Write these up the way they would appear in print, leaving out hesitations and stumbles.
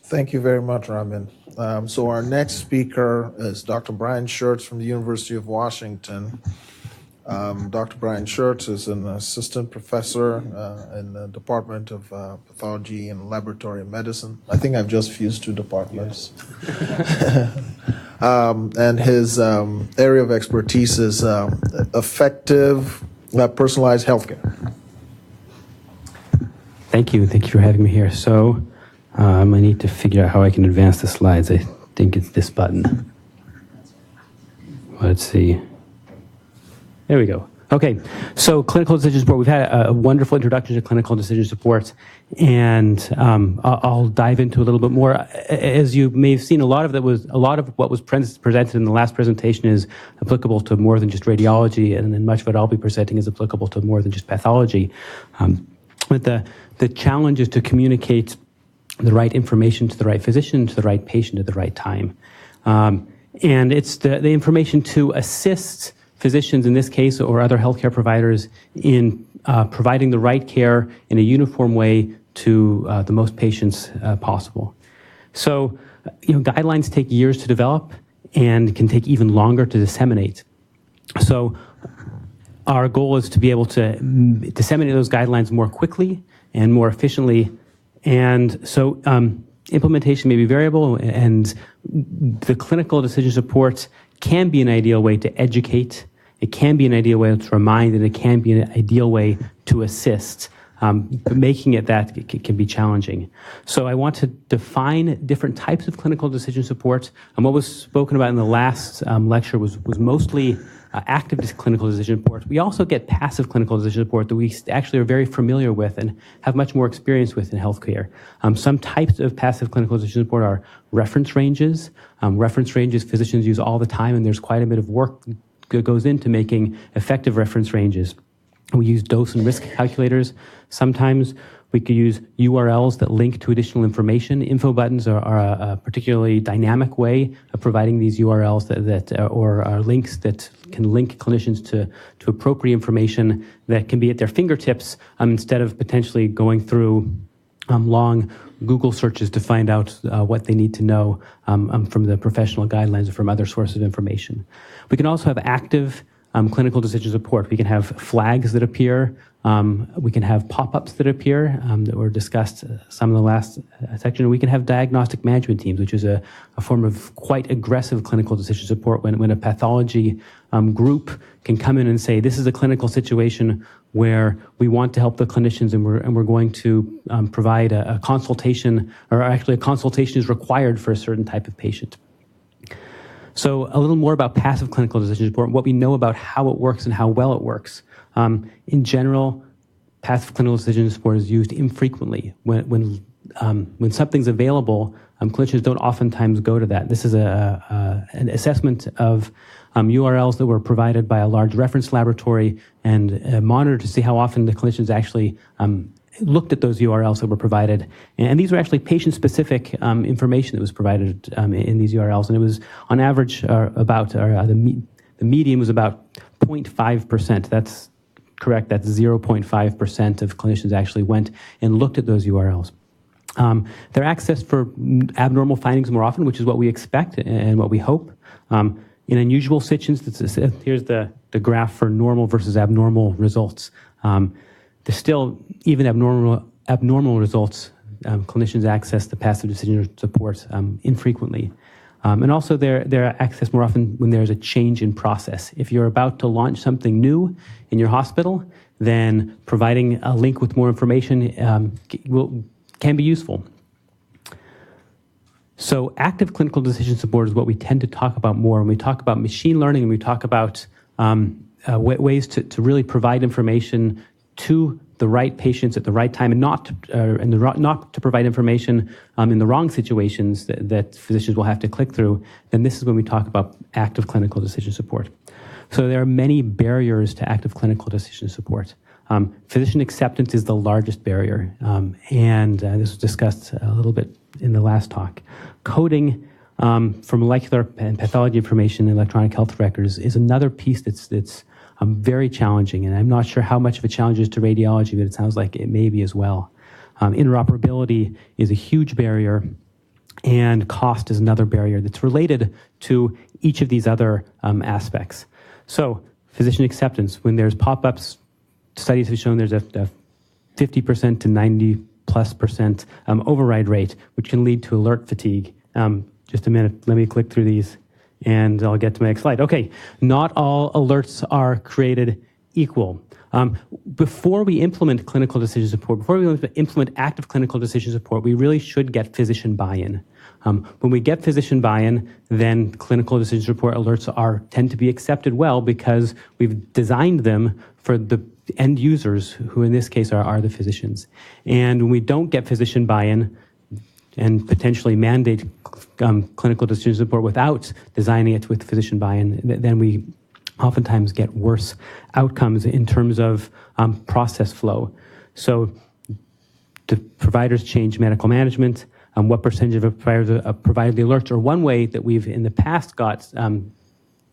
Thank you very much, Ramin. So our next speaker is Dr. Brian Schertz from the University of Washington. Dr. Brian Schertz is an assistant professor in the Department of Pathology and Laboratory Medicine. I think I've just fused two departments. And his area of expertise is effective personalized healthcare. Thank you. Thank you for having me here. So I need to figure out how I can advance the slides. I think it's this button. Let's see. There we go. Okay, so clinical decision support. We've had a wonderful introduction to clinical decision support, and I'll dive into a little bit more. As you may have seen, a lot of what was presented in the last presentation is applicable to more than just radiology, and then much of what I'll be presenting is applicable to more than just pathology. But the challenge is to communicate the right information to the right physician, to the right patient at the right time, and it's the information to assist physicians in this case or other healthcare providers in providing the right care in a uniform way to the most patients possible. So, guidelines take years to develop and can take even longer to disseminate. So our goal is to be able to disseminate those guidelines more quickly and more efficiently. And so implementation may be variable, and the clinical decision support can be an ideal way to educate, it can be an ideal way to remind, and it can be an ideal way to assist. But making it that can be challenging. So I want to define different types of clinical decision support. And what was spoken about in the last lecture was mostly active clinical decision support. We also get passive clinical decision support that we actually are very familiar with and have much more experience with in healthcare. Some types of passive clinical decision support are reference ranges. Reference ranges physicians use all the time, and there's quite a bit of work that goes into making effective reference ranges. We use dose and risk calculators. Sometimes we could use URLs that link to additional information. Info buttons are a particularly dynamic way of providing these URLs or links that can link clinicians to appropriate information that can be at their fingertips instead of potentially going through long Google searches to find out what they need to know from the professional guidelines or from other sources of information. We can also have active clinical decision support. We can have flags that appear. We can have pop-ups that appear that were discussed some in the last section. We can have diagnostic management teams, which is a form of quite aggressive clinical decision support when a pathology group can come in and say, this is a clinical situation where we want to help the clinicians and we're going to provide a consultation, or actually a consultation is required for a certain type of patient. So a little more about passive clinical decision support, what we know about how it works and how well it works. In general, passive clinical decision support is used infrequently. When something's available, clinicians don't oftentimes go to that. This is an assessment of URLs that were provided by a large reference laboratory and monitored to see how often the clinicians actually looked at those URLs that were provided. And these were actually patient-specific information that was provided in these URLs. And it was, on average, the median was about 0.5%. That's correct. That's 0.5% of clinicians actually went and looked at those URLs. They're accessed for abnormal findings more often, which is what we expect and what we hope. In unusual situations, here's the graph for normal versus abnormal results. There's still, even abnormal results, clinicians access the passive decision support infrequently. And also they're accessed more often when there's a change in process. If you're about to launch something new in your hospital, then providing a link with more information can be useful. So active clinical decision support is what we tend to talk about more when we talk about machine learning and we talk about ways to really provide information to the right patients at the right time, and not to provide information in the wrong situations that physicians will have to click through. Then this is when we talk about active clinical decision support. So there are many barriers to active clinical decision support. Physician acceptance is the largest barrier, and this was discussed a little bit in the last talk. Coding for molecular and pathology information in electronic health records is another piece that's very challenging, and I'm not sure how much of a challenge it is to radiology, but it sounds like it may be as well. Interoperability is a huge barrier. And cost is another barrier that's related to each of these other aspects. So physician acceptance, when there's pop-ups, studies have shown there's a 50% to 90+% override rate, which can lead to alert fatigue. Just a minute, let me click through these and I'll get to my next slide. Okay, not all alerts are created equal. Before we implement clinical decision support, before we implement active clinical decision support, we really should get physician buy-in. When we get physician buy-in, then clinical decision support alerts tend to be accepted well because we've designed them for the end users, who in this case are the physicians. And when we don't get physician buy-in and potentially mandate clinical decision support without designing it with physician buy-in, then we oftentimes get worse outcomes in terms of process flow. So the providers change medical management, what percentage of providers provide the alerts, or one way that we've in the past got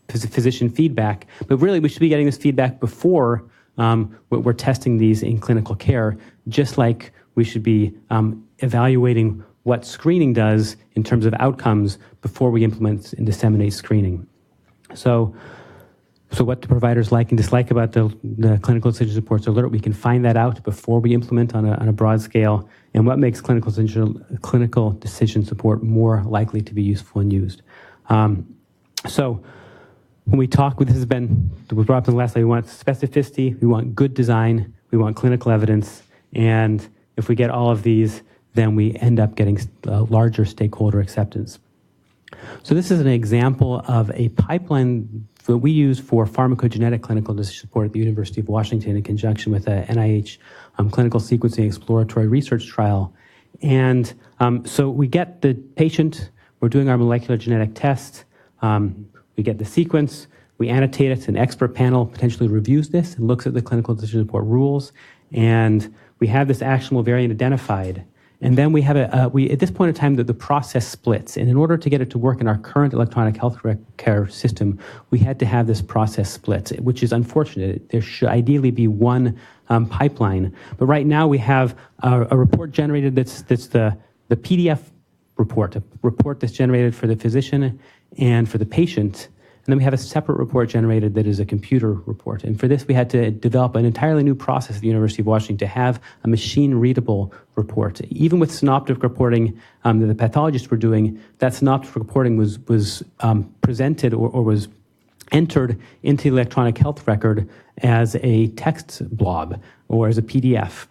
physician feedback, but really we should be getting this feedback before we're testing these in clinical care, just like we should be evaluating what screening does in terms of outcomes before we implement and disseminate screening. So what do providers like and dislike about the clinical decision support alert? We can find that out before we implement on a broad scale, and what makes clinical decision support more likely to be useful and used. So when we talk, this has been brought up in the last slide, we want specificity, we want good design, we want clinical evidence, and if we get all of these, then we end up getting larger stakeholder acceptance. So this is an example of a pipeline that we use for pharmacogenetic clinical decision support at the University of Washington in conjunction with a NIH clinical sequencing exploratory research trial. And so we get the patient, we're doing our molecular genetic test, we get the sequence, we annotate it, an expert panel potentially reviews this and looks at the clinical decision support rules, and we have this actionable variant identified. And then we have at this point in time, the process splits. And in order to get it to work in our current electronic health care system, we had to have this process split, which is unfortunate. There should ideally be one pipeline. But right now we have a report generated that's the PDF report, a report that's generated for the physician and for the patient. And then we have a separate report generated that is a computer report. And for this, we had to develop an entirely new process at the University of Washington to have a machine-readable report. Even with synoptic reporting that the pathologists were doing, that synoptic reporting was presented or was entered into the electronic health record as a text blob or as a PDF.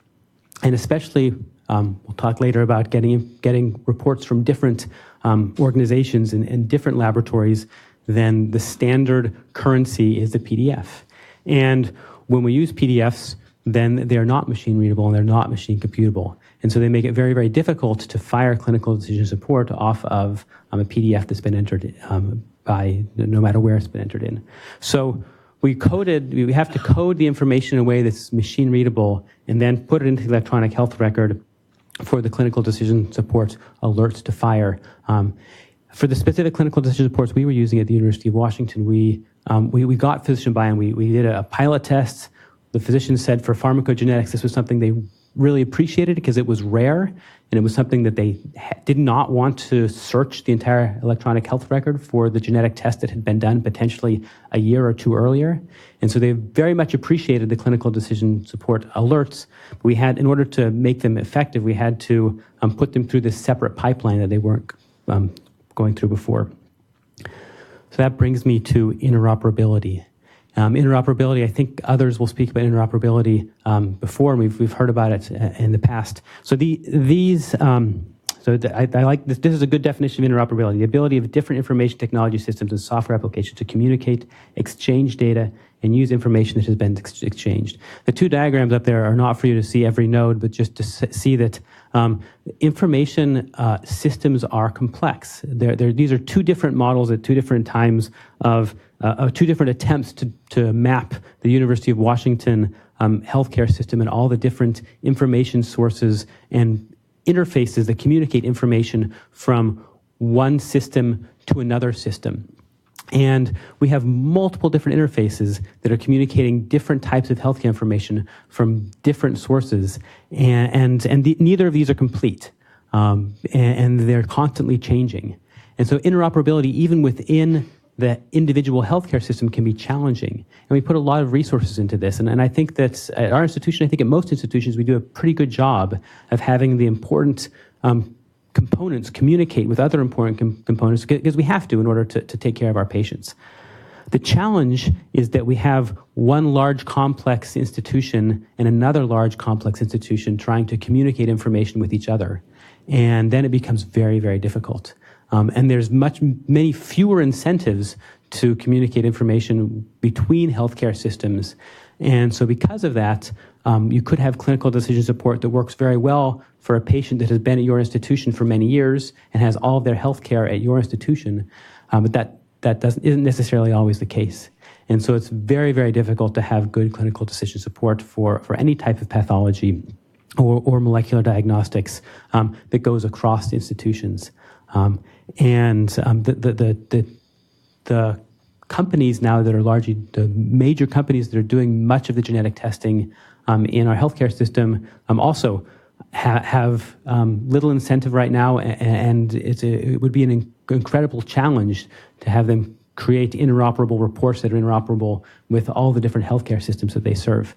And especially, we'll talk later about getting reports from different organizations and different laboratories, then the standard currency is the PDF. And when we use PDFs, then they're not machine readable and they're not machine computable. And so they make it very, very difficult to fire clinical decision support off of a PDF that's been entered by no matter where it's been entered in. So we have to code the information in a way that's machine readable and then put it into the electronic health record for the clinical decision support alerts to fire. For the specific clinical decision supports we were using at the University of Washington, we got physician buy-in. We did a pilot test. The physicians said for pharmacogenetics, this was something they really appreciated because it was rare, and it was something that they did not want to search the entire electronic health record for the genetic test that had been done potentially a year or two earlier. And so they very much appreciated the clinical decision support alerts. But we had, in order to make them effective, we had to put them through this separate pipeline that they weren't going through before. So that brings me to interoperability. Interoperability, I think others will speak about interoperability before, and we've heard about it in the past. So I like this. This is a good definition of interoperability: the ability of different information technology systems and software applications to communicate, exchange data, and use information that has been exchanged. The two diagrams up there are not for you to see every node, but just to see that information systems are complex. These are two different models at two different times of two different attempts to map the University of Washington healthcare system and all the different information sources and interfaces that communicate information from one system to another system. And we have multiple different interfaces that are communicating different types of healthcare information from different sources, and neither of these are complete. and they're constantly changing. And so interoperability, even within the individual healthcare system, can be challenging. And we put a lot of resources into this. And I think that at our institution, I think at most institutions, we do a pretty good job of having the important components communicate with other important components, because we have to in order to take care of our patients. The challenge is that we have one large complex institution and another large complex institution trying to communicate information with each other. And then it becomes very, very difficult. And there's many fewer incentives to communicate information between healthcare systems. And so because of that, you could have clinical decision support that works very well for a patient that has been at your institution for many years and has all of their health care at your institution, but that isn't necessarily always the case. And so it's very, very difficult to have good clinical decision support for any type of pathology or molecular diagnostics that goes across institutions. The companies now that are largely the major companies that are doing much of the genetic testing in our healthcare system also have little incentive right now, and it would be an incredible challenge to have them create interoperable reports that are interoperable with all the different healthcare systems that they serve.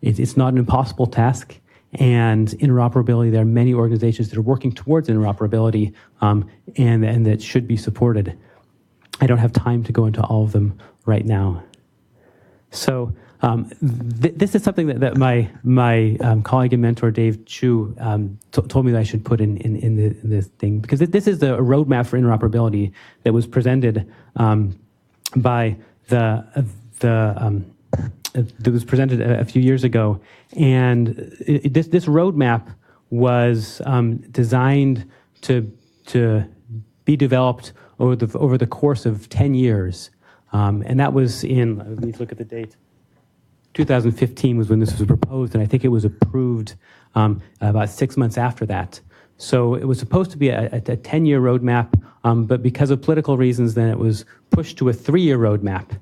It's not an impossible task. And interoperability, there are many organizations that are working towards interoperability and that should be supported. I don't have time to go into all of them right now. So this is something that my colleague and mentor, Dave Chu, told me that I should put in this thing, because this is a roadmap for interoperability that was presented by that was presented a few years ago. And this roadmap was designed to be developed over the course of 10 years. And that was let me look at the date. 2015 was when this was proposed, and I think it was approved about 6 months after that. So it was supposed to be a 10-year roadmap, but because of political reasons, then it was pushed to a 3-year roadmap.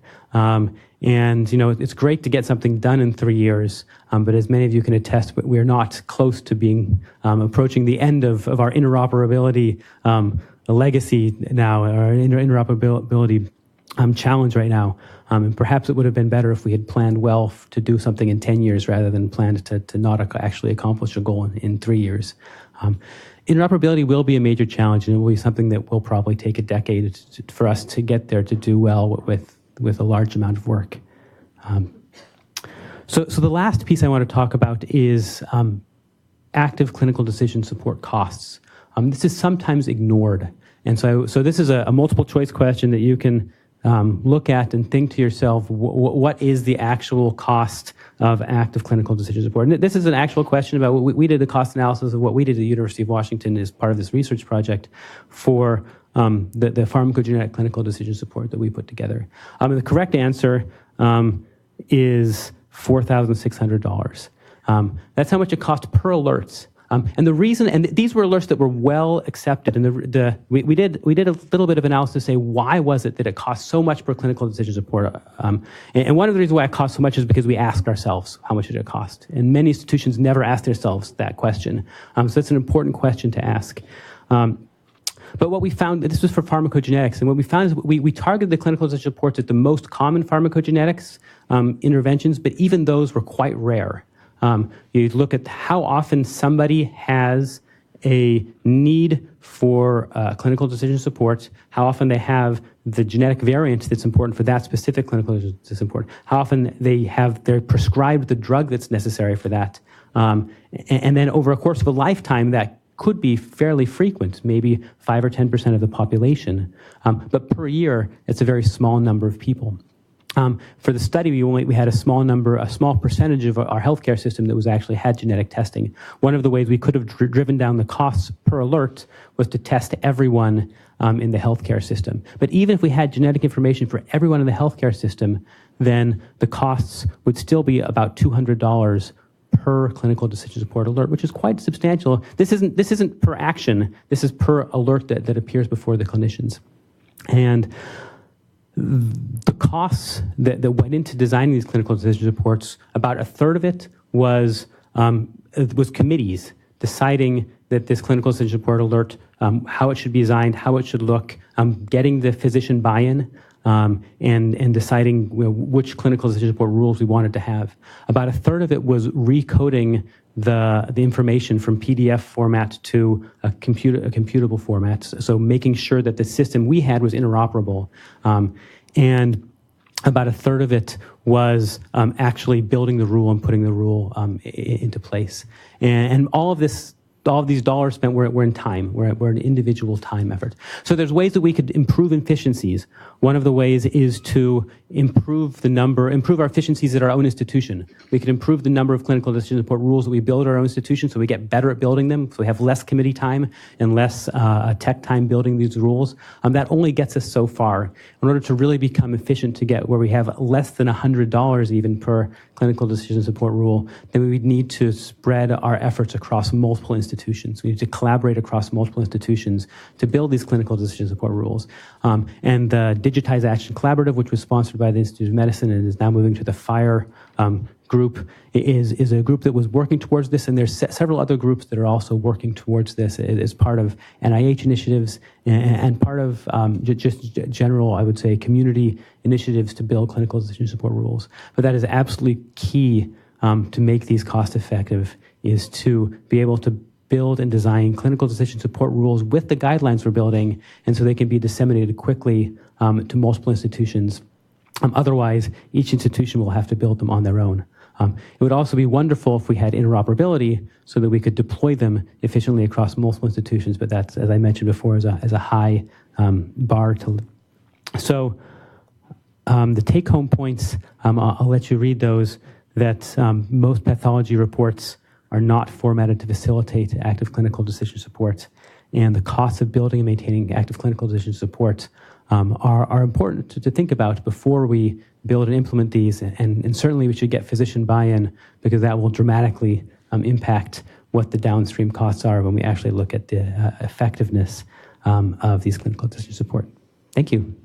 And, it's great to get something done in 3 years, but as many of you can attest, we're not close to being approaching the end of our interoperability legacy now, our interoperability challenge right now. And perhaps it would have been better if we had planned well to do something in 10 years rather than planned to not actually accomplish a goal in 3 years. Interoperability will be a major challenge, and it will be something that will probably take a decade for us to get there to do well with a large amount of work. So the last piece I want to talk about is active clinical decision support costs. This is sometimes ignored. And so this is a multiple choice question that you can look at and think to yourself, what is the actual cost of active clinical decision support? And this is an actual question about we did a cost analysis of what we did at the University of Washington as part of this research project for the pharmacogenetic clinical decision support that we put together. And the correct answer is $4,600. That's how much it cost per alerts. And the reason, and these were alerts that were well accepted, and we did a little bit of analysis to say why was it that it cost so much per clinical decision support. And one of the reasons why it cost so much is because we asked ourselves how much did it cost, and many institutions never ask themselves that question. So that's an important question to ask. But what we found, this was for pharmacogenetics, and what we found is we targeted the clinical decision supports at the most common pharmacogenetics interventions, but even those were quite rare. You look at how often somebody has a need for clinical decision support, how often they have the genetic variant that's important for that specific clinical decision support, how often they're prescribed the drug that's necessary for that. And then over a course of a lifetime, that could be fairly frequent, maybe 5 or 10% of the population. But per year, it's a very small number of people. For the study, we had a small percentage of our healthcare system that actually had genetic testing. One of the ways we could have driven down the costs per alert was to test everyone in the healthcare system. But even if we had genetic information for everyone in the healthcare system, then the costs would still be about $200 per clinical decision support alert, which is quite substantial. This isn't per action. This is per alert that appears before the clinicians. And the costs that went into designing these clinical decision supports, about a third of it was committees deciding that this clinical decision support alert, how it should be designed, how it should look, getting the physician buy-in, and deciding which clinical decision support rules we wanted to have. About a third of it was recoding the information from PDF format to a computable format, so making sure that the system we had was interoperable. And about a third of it was actually building the rule and putting the rule into place. And all of these dollars spent were in time. We're an individual time effort. So there's ways that we could improve efficiencies. One of the ways is to improve our efficiencies at our own institution. We could improve the number of clinical decision support rules that we build at our own institution, so we get better at building them, so we have less committee time and less tech time building these rules. That only gets us so far. In order to really become efficient, to get where we have less than $100 even per clinical decision support rule, then we would need to spread our efforts across multiple institutions. We need to collaborate across multiple institutions to build these clinical decision support rules. And the Digitized Action Collaborative, which was sponsored by the Institute of Medicine and is now moving to the FIRE group, is a group that was working towards this, and there's several other groups that are also working towards this as part of NIH initiatives and part of just general, I would say, community initiatives to build clinical decision support rules. But that is absolutely key to make these cost effective, is to be able to build and design clinical decision support rules with the guidelines we're building, and so they can be disseminated quickly to multiple institutions. Otherwise, each institution will have to build them on their own. It would also be wonderful if we had interoperability so that we could deploy them efficiently across multiple institutions, but that's, as I mentioned before, is a high bar to. So the take-home points, I'll let you read those, that most pathology reports are not formatted to facilitate active clinical decision support, and the costs of building and maintaining active clinical decision support are important to think about before we build and implement these, and certainly we should get physician buy-in, because that will dramatically impact what the downstream costs are when we actually look at the effectiveness of these clinical decision support. Thank you.